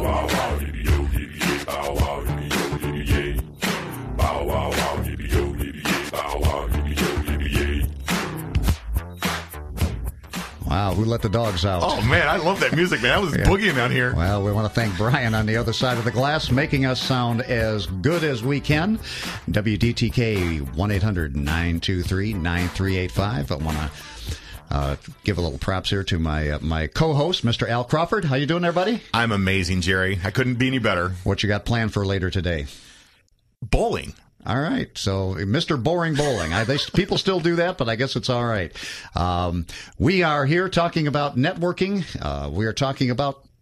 wow wow, yippee yo, yippee yay, bow wow, yippee yo, yippee yay. Bow wow wow, yippee yo, yippee yay, bow wow, yippee yo, yippee yay. Wow, who let the dogs out? Oh, man, I love that music, man. I was boogieing down here. Well, we want to thank Brian on the other side of the glass, making us sound as good as we can. WDTK 1-800-923-9385. I want to give a little props here to my co-host, Mr. Al Crawford. How you doing there, buddy? I'm amazing, Jerry. I couldn't be any better. What you got planned for later today? Bowling. All right. So, Mr. Boring Bowling. People still do that, but I guess it's all right. We are here talking about networking.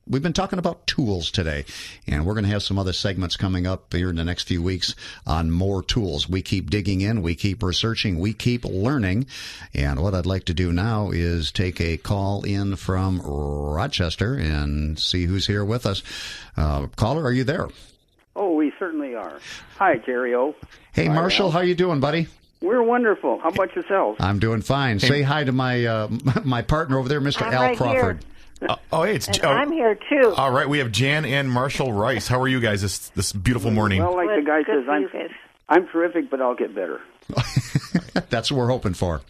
We've been talking about tools today, and we're going to have some other segments coming up here in the next few weeks on more tools. We keep digging in, we keep researching, we keep learning, and what I'd like to do now is take a call in from Rochester and see who's here with us. Caller, are you there? Oh, we certainly are. Hi, Jerry O. Hey, Hi, Marshall, Al. how you doing, buddy? We're wonderful. How about yourselves? I'm doing fine. Say hi to my my partner over there, Mr. I'm Al right Crawford. Hey, it's And I'm here, too. All right, we have Jan and Marshall Rice. How are you guys this beautiful morning? Well, like the guy Good says, for you guys. I'm terrific, but I'll get better. That's what we're hoping for.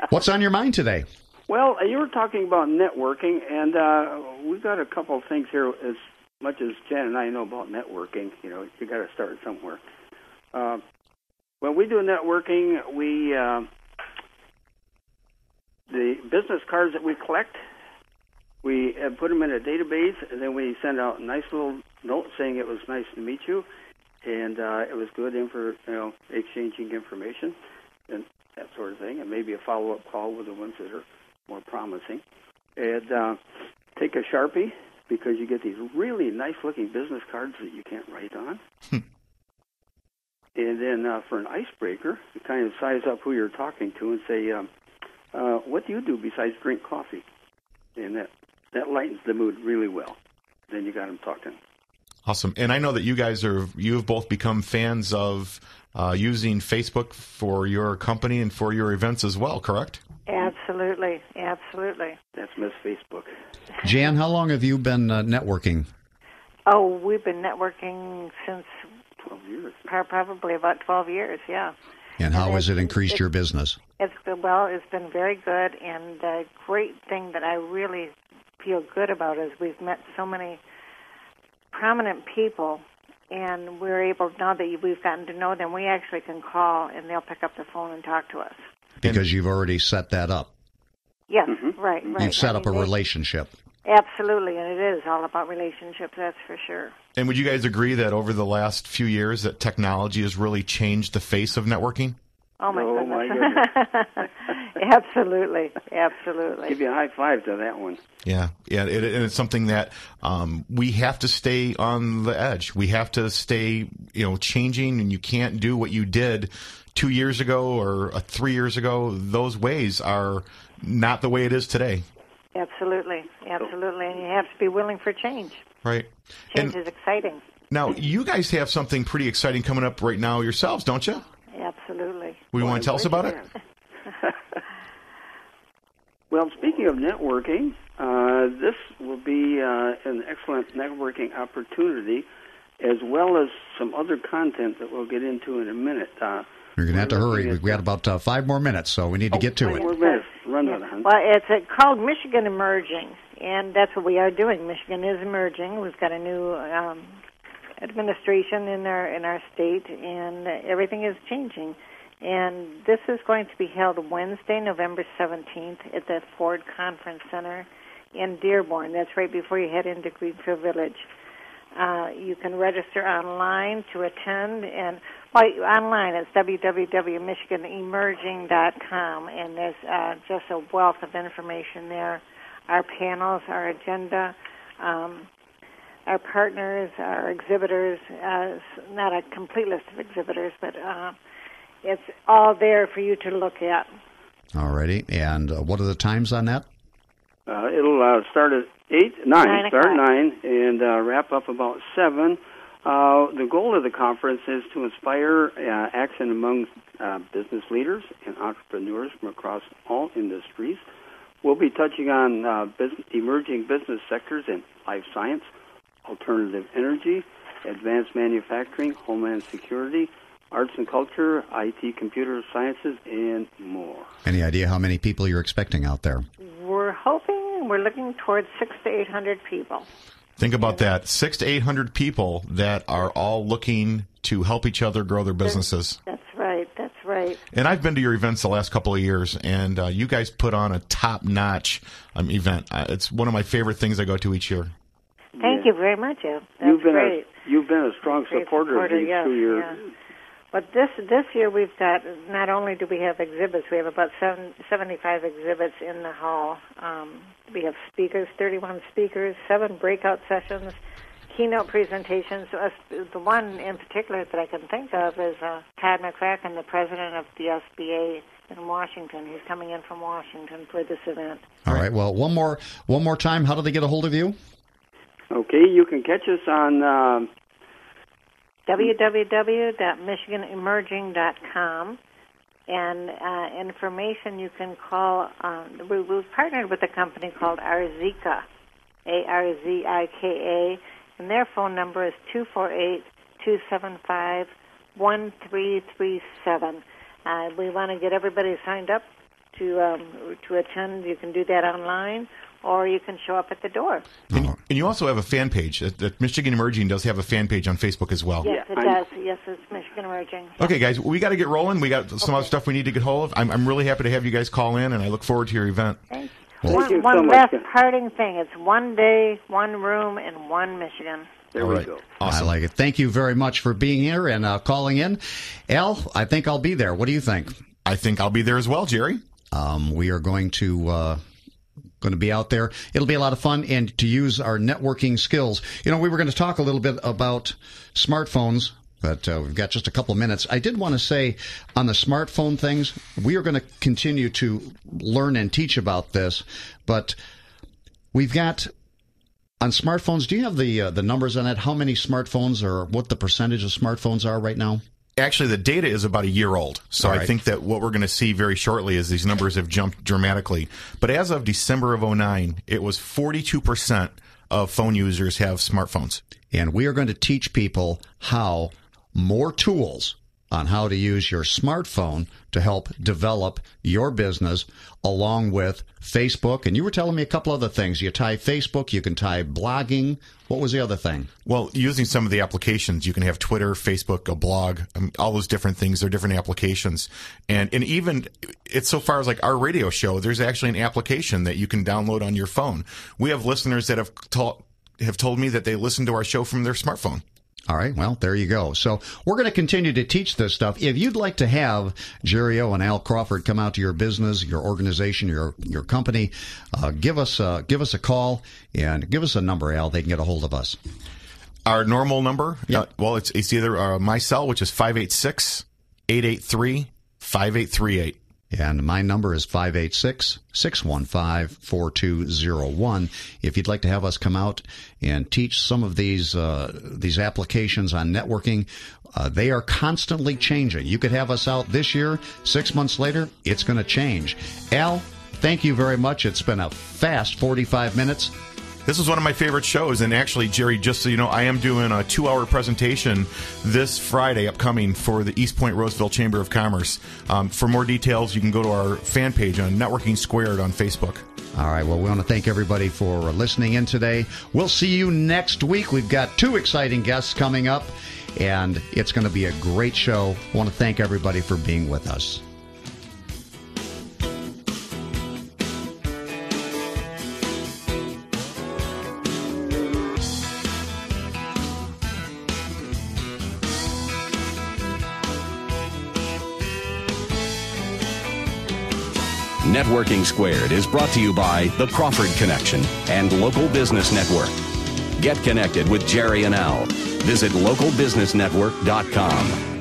What's on your mind today? Well, you were talking about networking, and we've got a couple of things here. As much as Jan and I know about networking, you got to start somewhere. When we do networking, the business cards that we collect, we put them in a database, and then we send out a nice little note saying it was nice to meet you, and it was good exchanging information and that sort of thing, and maybe a follow-up call with the ones that are more promising. And take a Sharpie, because you get these really nice-looking business cards that you can't write on. And then for an icebreaker, you kind of size up who you're talking to and say, what do you do besides drink coffee? And that lightens the mood really well. Then you got them talking. Awesome. And I know that you have both become fans of using Facebook for your company and for your events as well, correct? Absolutely. Absolutely. That's Miss Facebook. Jan, how long have you been networking? Oh, we've been networking since 12 years. Probably about 12 years, yeah. And how has it increased your business? It's been very good, and the great thing that I really feel good about is we've met so many prominent people, and we're able, now that we've gotten to know them, we actually can call, and they'll pick up the phone and talk to us. Because you've already set that up. Yes, right. You've set up a relationship. Absolutely, and it is all about relationships, that's for sure. And would you guys agree that over the last few years that technology has really changed the face of networking? Oh, my goodness. My goodness. Absolutely. Give you a high five to that one. Yeah, and it's something that we have to stay on the edge. We have to stay, changing, and you can't do what you did 2 years ago or 3 years ago. Those ways are not the way it is today. Absolutely, and you have to be willing for change. Right. Change is exciting. Now, you guys have something pretty exciting coming up right now yourselves, don't you? Absolutely. You want to tell us about it? Well, speaking of networking, this will be an excellent networking opportunity, as well as some other content that we'll get into in a minute. You're going to have to hurry. We've got about 5 more minutes, so we need to get to it. 5 more minutes. Run with it. Well, it's called Michigan Emerging, and that's what we are doing. Michigan is emerging. We've got a new administration in our state, and everything is changing. And this is going to be held Wednesday, November 17th at the Ford Conference Center in Dearborn. That's right before you head into Greenfield Village. You can register online to attend, and online it's www.michiganemerging.com, and there's just a wealth of information there. Our panels, our agenda, our partners, our exhibitors, not a complete list of exhibitors, but it's all there for you to look at. All righty. And what are the times on that? It'll start at 9 and wrap up about 7. The goal of the conference is to inspire action among business leaders and entrepreneurs from across all industries. We'll be touching on emerging business sectors in life science, alternative energy, advanced manufacturing, homeland security, arts and culture, IT, computer sciences, and more. Any idea how many people you're expecting out there? We're looking towards 600 to 800 people. Think about that. 600 to 800 people that are all looking to help each other grow their businesses. That's right. That's right. And I've been to your events the last couple of years, and you guys put on a top-notch event. It's one of my favorite things I go to each year. Thank you very much, Al. That's great. You've been a strong supporter of these 2 years. Yeah. But this year we've got, not only do we have exhibits, we have about 75 exhibits in the hall. We have speakers, 31 speakers, 7 breakout sessions, keynote presentations. The one in particular that I can think of is Todd McCracken, the president of the SBA in Washington. He's coming in from Washington for this event. All right. Well, one more time. How do they get a hold of you? Okay, you can catch us on www.michiganemerging.com, and information you can call. We've partnered with a company called Arzika, Arzika, and their phone number is 248-275-1337. We want to get everybody signed up to attend. You can do that online, or you can show up at the door. And you also have a fan page. That Michigan Emerging does have a fan page on Facebook as well. Yes, it does. Yes, it's Michigan Emerging. Okay, guys, we got to get rolling. We got some other stuff we need to get hold of. I'm really happy to have you guys call in, and I look forward to your event. Thank you. you. Thank you so One much. last parting thing. It's one day, one room, and one Michigan. There we go. Awesome. I like it. Thank you very much for being here and calling in. Al, I think I'll be there. What do you think? I think I'll be there as well, Jerry. We are going to be out there. It'll be a lot of fun, and to use our networking skills. We were going to talk a little bit about smartphones, but we've got just a couple of minutes. I did want to say on the smartphone things, we are going to continue to learn and teach about this, but we've got on smartphones. Do you have the numbers on that? How many smartphones, or what the percentage of smartphones are right now? Actually, the data is about a year old, so Right. I think that what we're going to see very shortly is these numbers have jumped dramatically. But as of December of 2009, it was 42% of phone users have smartphones. And we are going to teach people more tools on how to use your smartphone to help develop your business, along with Facebook. And you were telling me a couple other things. You tie Facebook, you can tie blogging. What was the other thing? Well, using some of the applications, you can have Twitter, Facebook, a blog, all those different things. They're different applications. And even it's so far as like our radio show, there's actually an application that you can download on your phone. We have listeners that have told me that they listen to our show from their smartphone. All right, well, there you go. So we're going to continue to teach this stuff. If you'd like to have Jerry O and Al Crawford come out to your business, your organization, your company, give us a call and give us a number, Al. They can get a hold of us. Our normal number, Yep. It's either my cell, which is 586-883-5838. And my number is 586-615-4201. If you'd like to have us come out and teach some of these applications on networking, they are constantly changing. You could have us out this year. 6 months later, it's going to change. Al, thank you very much. It's been a fast 45 minutes. This is one of my favorite shows, and actually, Jerry, just so you know, I am doing a 2-hour presentation this Friday upcoming for the East Point Roseville Chamber of Commerce. For more details, you can go to our fan page on Networking Squared on Facebook. All right, well, we want to thank everybody for listening in today. We'll see you next week. We've got 2 exciting guests coming up, and it's going to be a great show. I want to thank everybody for being with us. Networking Squared is brought to you by the Crawford Connection and Local Business Network. Get connected with Jerry and Al. Visit localbusinessnetwork.com.